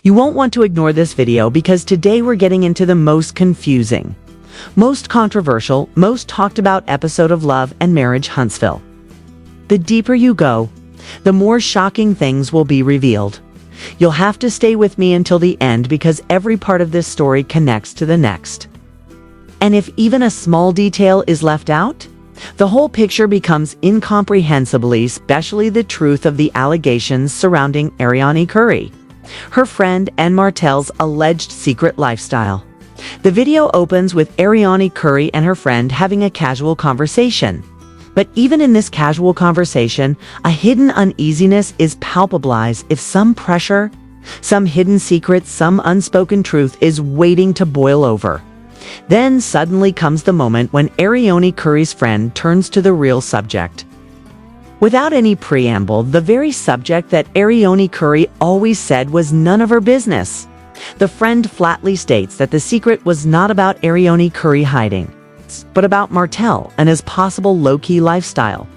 You won't want to ignore this video because today we're getting into the most confusing, most controversial, most talked about episode of Love and Marriage Huntsville. The deeper you go, the more shocking things will be revealed. You'll have to stay with me until the end because every part of this story connects to the next. And if even a small detail is left out, the whole picture becomes incomprehensibly, especially the truth of the allegations surrounding ArionneCurry, her friend, and Martell's alleged secret lifestyle. The video opens with ArionneCurry and her friend having a casual conversation. But even in this casual conversation, a hidden uneasiness is palpable, as if some pressure, some hidden secret, some unspoken truth is waiting to boil over. Then suddenly comes the moment when ArionneCurry's friend turns to the real subject. Without any preamble, the very subject that ArionneCurry always said was none of her business. The friend flatly states that the secret was not about ArionneCurry hiding, but about Martell and his possible low-key lifestyle.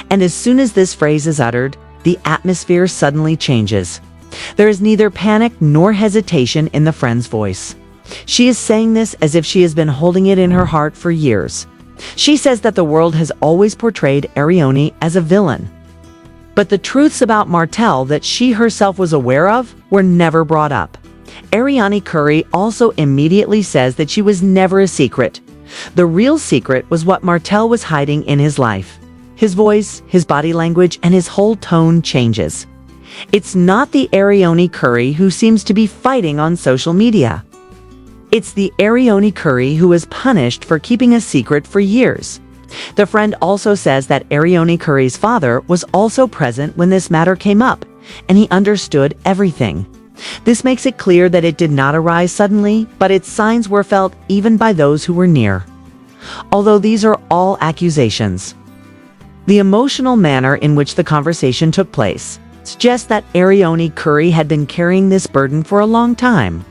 And as soon as this phrase is uttered, the atmosphere suddenly changes. There is neither panic nor hesitation in the friend's voice. She is saying this as if she has been holding it in her heart for years. She says that the world has always portrayed Arionne as a villain. But the truths about Martell that she herself was aware of were never brought up. ArionneCurry also immediately says that she was never a secret. The real secret was what Martell was hiding in his life. His voice, his body language, and his whole tone changes. It's not the ArionneCurry who seems to be fighting on social media. It's the ArionneCurry who was punished for keeping a secret for years. The friend also says that ArionneCurry's father was also present when this matter came up, and he understood everything. This makes it clear that it did not arise suddenly, but its signs were felt even by those who were near. Although these are all accusations, the emotional manner in which the conversation took place suggests that ArionneCurry had been carrying this burden for a long time.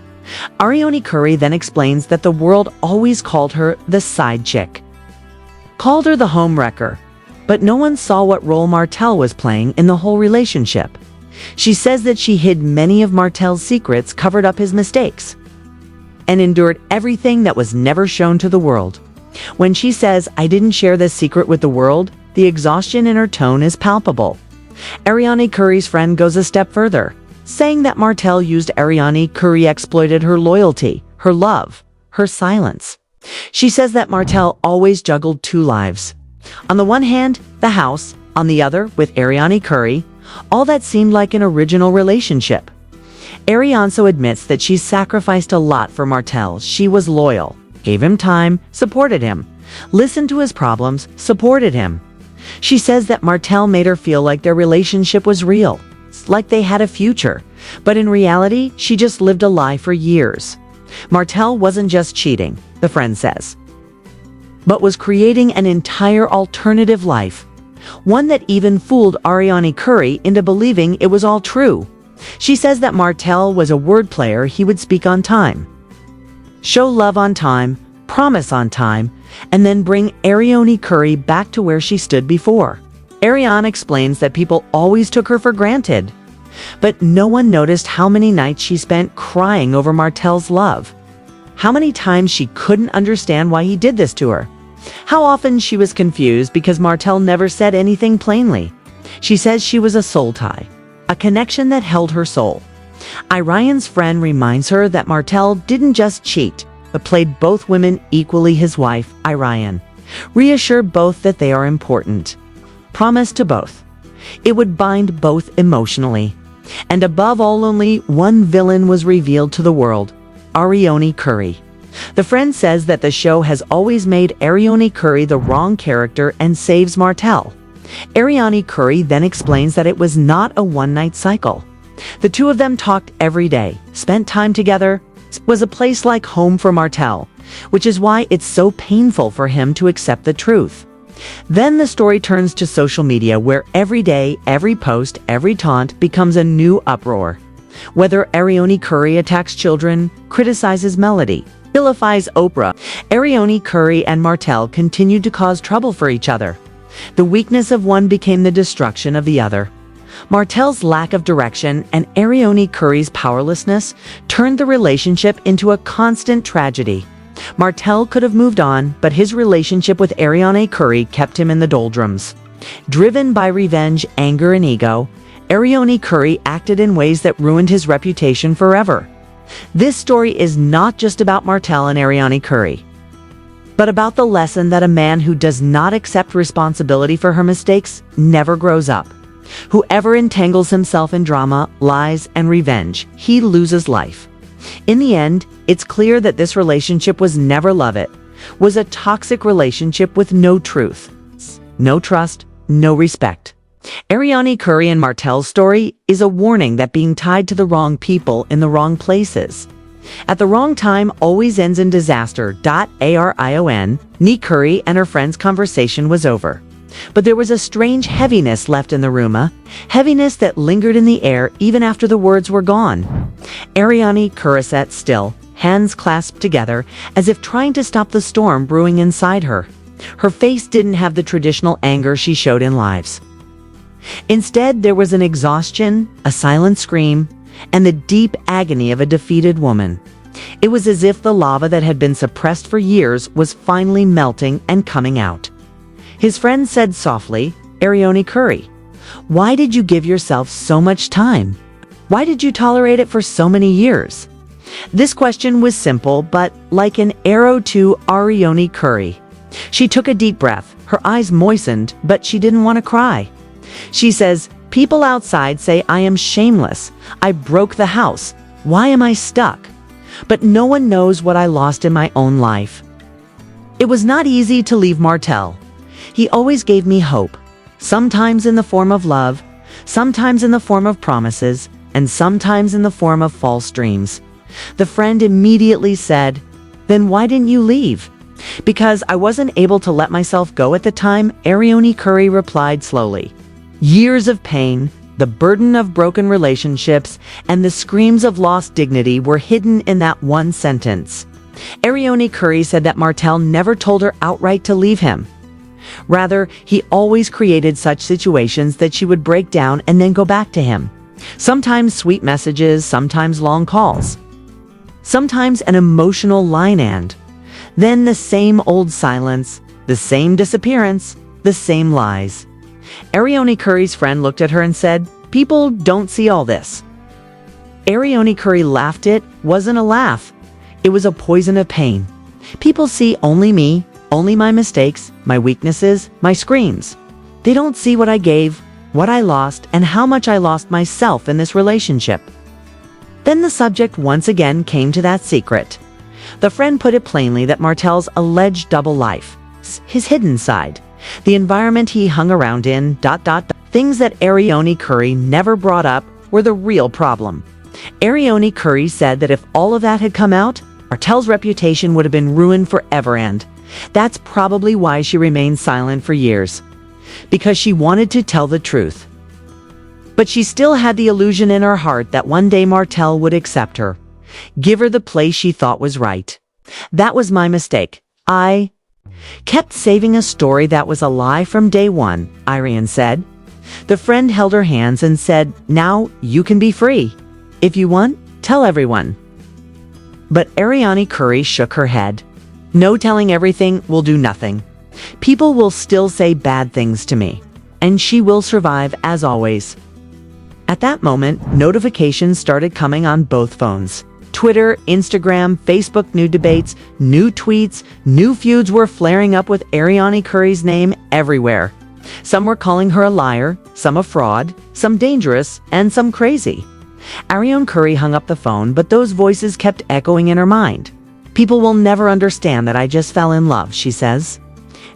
ArionneCurry then explains that the world always called her the side chick, called her the home wrecker, but no one saw what role Martell was playing in the whole relationship. She says that she hid many of Martell's secrets, covered up his mistakes, and endured everything that was never shown to the world. When she says, "I didn't share this secret with the world," the exhaustion in her tone is palpable. ArionneCurry's friend goes a step further, saying that Martell used ArionneCurry, exploited her loyalty, her love, her silence. She says that Martell always juggled two lives. On the one hand, the house, on the other, with ArionneCurry, all that seemed like an original relationship. Arionne also admits that she sacrificed a lot for Martell. She was loyal, gave him time, supported him, listened to his problems, supported him. She says that Martell made her feel like their relationship was real, like they had a future, but in reality, she just lived a lie for years. Martell wasn't just cheating, the friend says, but was creating an entire alternative life, one that even fooled ArionneCurry into believing it was all true. She says that Martell was a word player. He would speak on time, show love on time, promise on time, and then bring ArionneCurry back to where she stood before. Arionne explains that people always took her for granted, but no one noticed how many nights she spent crying over Martell's love, how many times she couldn't understand why he did this to her, how often she was confused because Martell never said anything plainly. She says she was a soul tie, a connection that held her soul. Arionne's friend reminds her that Martell didn't just cheat, but played both women equally. His wife, Arionne, reassured both that they are important, promised to both it would bind both emotionally. And above all, only one villain was revealed to the world: ArionneCurry. The friend says that the show has always made ArionneCurry the wrong character and saves Martell. ArionneCurry then explains that it was not a one-night cycle. The two of them talked every day, spent time together, was a place like home for Martell, which is why it's so painful for him to accept the truth. Then the story turns to social media, where every day, every post, every taunt becomes a new uproar. Whether ArionneCurry attacks children, criticizes Melody, vilifies Oprah, ArionneCurry and Martell continued to cause trouble for each other. The weakness of one became the destruction of the other. Martell's lack of direction and ArionneCurry's powerlessness turned the relationship into a constant tragedy. Martell could have moved on, but his relationship with ArionneCurry kept him in the doldrums. Driven by revenge, anger, and ego, ArionneCurry acted in ways that ruined his reputation forever. This story is not just about Martell and ArionneCurry, but about the lesson that a man who does not accept responsibility for her mistakes never grows up. Whoever entangles himself in drama, lies, and revenge, he loses life. In the end, it's clear that this relationship was never love. It was a toxic relationship with no truth, no trust, no respect. ArionneCurry and Martell's story is a warning that being tied to the wrong people in the wrong places at the wrong time always ends in disaster. ArionneCurry and her friend's conversation was over. But there was a strange heaviness left in the room, a heaviness that lingered in the air even after the words were gone. ArionneCurry sat still, hands clasped together, as if trying to stop the storm brewing inside her. Her face didn't have the traditional anger she showed in lives. Instead, there was an exhaustion, a silent scream, and the deep agony of a defeated woman. It was as if the lava that had been suppressed for years was finally melting and coming out. His friend said softly, "ArionneCurry, why did you give yourself so much time? Why did you tolerate it for so many years?" This question was simple, but like an arrow to ArionneCurry. She took a deep breath, her eyes moistened, but she didn't want to cry. She says, "People outside say I am shameless. I broke the house. Why am I stuck? But no one knows what I lost in my own life." It was not easy to leave Martell. He always gave me hope, sometimes in the form of love, sometimes in the form of promises, and sometimes in the form of false dreams. The friend immediately said, "Then why didn't you leave?" "Because I wasn't able to let myself go at the time," ArionneCurry replied slowly. Years of pain, the burden of broken relationships, and the screams of lost dignity were hidden in that one sentence. ArionneCurry said that Martell never told her outright to leave him. Rather, he always created such situations that she would break down and then go back to him. Sometimes sweet messages, sometimes long calls. Sometimes an emotional line and then the same old silence, the same disappearance, the same lies. ArionneCurry's friend looked at her and said, "People don't see all this." ArionneCurry laughed. It wasn't a laugh. It was a poison of pain. "People see only me, only my mistakes, my weaknesses, my screams. They don't see what I gave, what I lost, and how much I lost myself in this relationship." Then the subject once again came to that secret. The friend put it plainly that Martell's alleged double life, his hidden side, the environment he hung around in, things that ArionneCurry never brought up, were the real problem. ArionneCurry said that if all of that had come out, Martell's reputation would have been ruined forever, and that's probably why she remained silent for years. Because she wanted to tell the truth. But she still had the illusion in her heart that one day Martell would accept her, give her the place she thought was right. That was my mistake. I kept saving a story that was a lie from day one, Arionne said. The friend held her hands and said, "Now you can be free. If you want, tell everyone." But ArionneCurry shook her head. "No, telling everything will do nothing. People will still say bad things to me, and she will survive as always." At that moment, notifications started coming on both phones. Twitter, Instagram, Facebook, new debates, new tweets, new feuds were flaring up with ArionneCurry's name everywhere. Some were calling her a liar, some a fraud, some dangerous, and some crazy. ArionneCurry hung up the phone, but those voices kept echoing in her mind. "People will never understand that I just fell in love," she says.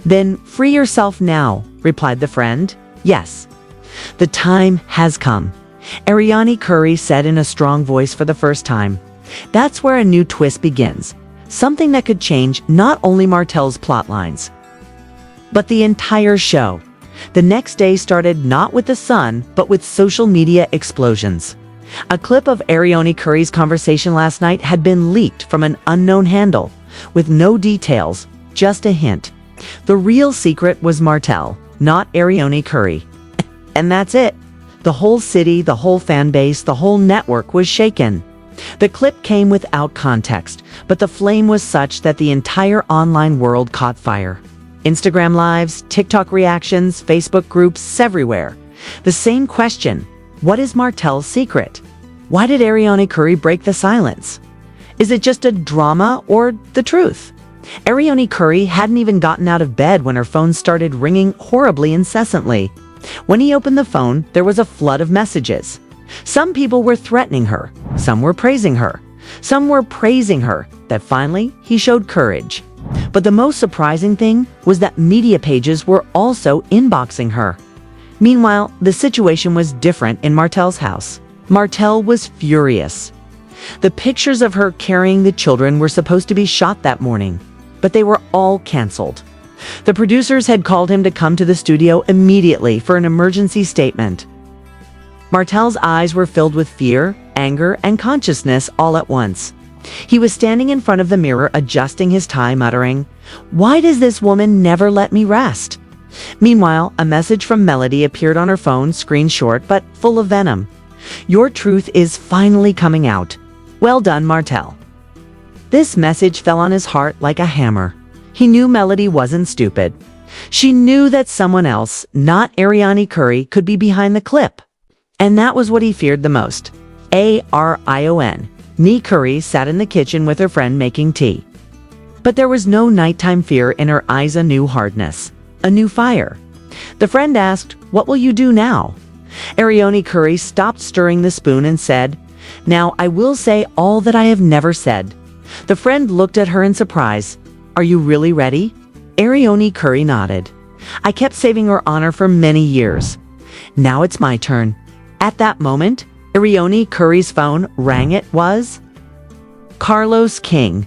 "Then free yourself now," replied the friend. "Yes, the time has come," ArionneCurry said in a strong voice for the first time. That's where a new twist begins. Something that could change not only Martell's plotlines, but the entire show. The next day started not with the sun, but with social media explosions. A clip of ArionneCurry's conversation last night had been leaked from an unknown handle, with no details, just a hint. The real secret was Martell, not ArionneCurry. And that's it. The whole city, the whole fan base, the whole network was shaken. The clip came without context, but the flame was such that the entire online world caught fire. Instagram lives, TikTok reactions, Facebook groups, everywhere. The same question: what is Martell's secret? Why did ArionneCurry break the silence? Is it just a drama or the truth? ArionneCurry hadn't even gotten out of bed when her phone started ringing horribly incessantly. When he opened the phone, there was a flood of messages. Some people were threatening her, some were praising her, some were praising her, that finally he showed courage. But the most surprising thing was that media pages were also inboxing her. Meanwhile, the situation was different in Martell's house. Martell was furious. The pictures of her carrying the children were supposed to be shot that morning, but they were all canceled. The producers had called him to come to the studio immediately for an emergency statement. Martell's eyes were filled with fear, anger, and consciousness all at once. He was standing in front of the mirror adjusting his tie, muttering, "Why does this woman never let me rest?" Meanwhile, a message from Melody appeared on her phone, screen short but full of venom. "Your truth is finally coming out. Well done, Martell." This message fell on his heart like a hammer. He knew Melody wasn't stupid. She knew that someone else, not ArionneCurry, could be behind the clip. And that was what he feared the most. Arionne Curry sat in the kitchen with her friend making tea. But there was no nighttime fear in her eyes, a new hardness, a new fire. The friend asked, "What will you do now?" ArionneCurry stopped stirring the spoon and said, "Now I will say all that I have never said." The friend looked at her in surprise. "Are you really ready?" ArionneCurry nodded. "I kept saving her honor for many years. Now it's my turn." At that moment, ArionneCurry's phone rang. It was Carlos King,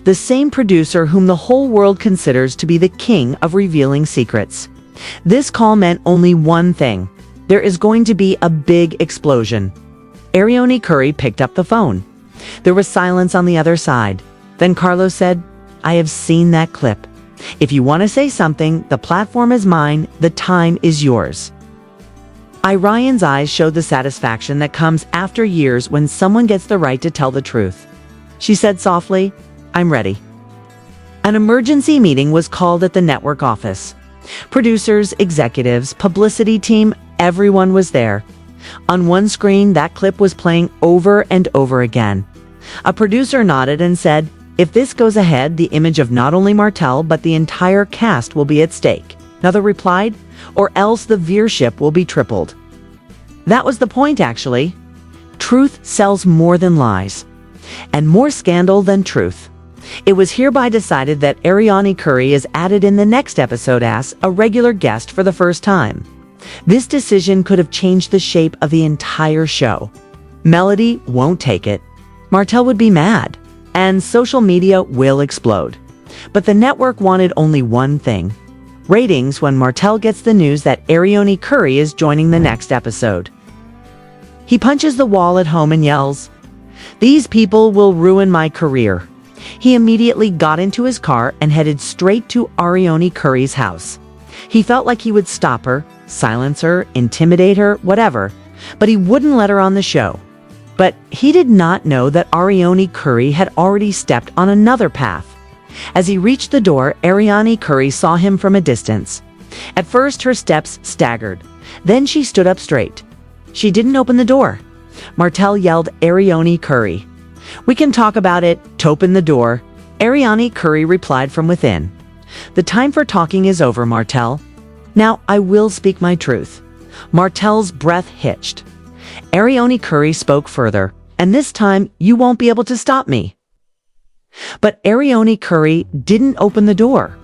the same producer whom the whole world considers to be the king of revealing secrets. This call meant only one thing: there is going to be a big explosion. ArionneCurry picked up the phone. There was silence on the other side. Then Carlos said, "I have seen that clip. If you want to say something, the platform is mine, the time is yours." Arionne's eyes showed the satisfaction that comes after years when someone gets the right to tell the truth. She said softly, "I'm ready." An emergency meeting was called at the network office. Producers, executives, publicity team, everyone was there. On one screen, that clip was playing over and over again. A producer nodded and said, "If this goes ahead, the image of not only Martell but the entire cast will be at stake." Another replied, "Or else the viewership will be tripled." That was the point, actually. Truth sells more than lies, and more scandal than truth. It was hereby decided that ArionneCurry is added in the next episode as a regular guest for the first time. This decision could have changed the shape of the entire show. Melody won't take it. Martell would be mad, and social media will explode. But the network wanted only one thing: ratings when Martell gets the news that ArionneCurry is joining the next episode. He punches the wall at home and yells, "These people will ruin my career." He immediately got into his car and headed straight to ArionneCurry's house. He felt like he would stop her, silence her, intimidate her, whatever, but he wouldn't let her on the show. But he did not know that ArionneCurry had already stepped on another path. As he reached the door, ArionneCurry saw him from a distance. At first, her steps staggered. Then she stood up straight. She didn't open the door. Martell yelled, "ArionneCurry. We can talk about it. Open the door." ArionneCurry replied from within, "The time for talking is over, Martell. Now I will speak my truth." Martell's breath hitched. ArionneCurry spoke further, "And this time you won't be able to stop me." But ArionneCurry didn't open the door.